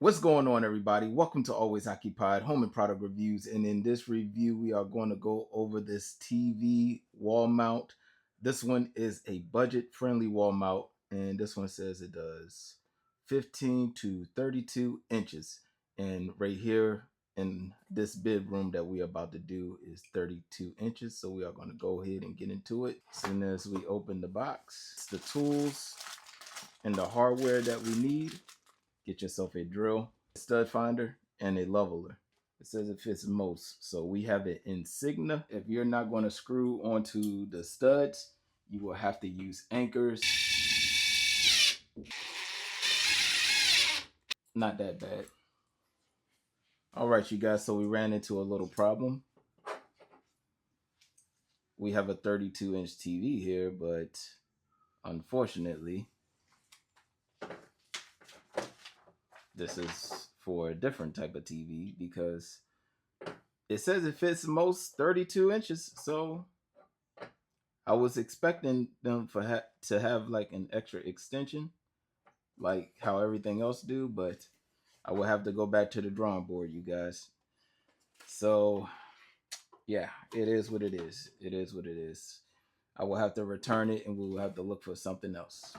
What's going on, everybody? Welcome to Always Occupied Home and Product Reviews. And in this review, we are going to go over this TV wall mount. This one is a budget-friendly wall mount, and this one says it does 15 to 32 inches. And right here in this bid room that we are about to do is 32 inches. So we are going to go ahead and get into it. As soon as we open the box, it's the tools and the hardware that we need. Get yourself a drill, stud finder, and a leveler. It says it fits most. So we have an Insignia. If you're not going to screw onto the studs, you will have to use anchors. Not that bad. All right, you guys, so we ran into a little problem. We have a 32-inch TV here, but unfortunately, this is for a different type of TV because it says it fits most 32 inches. So I was expecting them to have like an extra extension, like how everything else do, but I will have to go back to the drawing board, you guys. So yeah, it is what it is. It is what it is. I will have to return it and we will have to look for something else.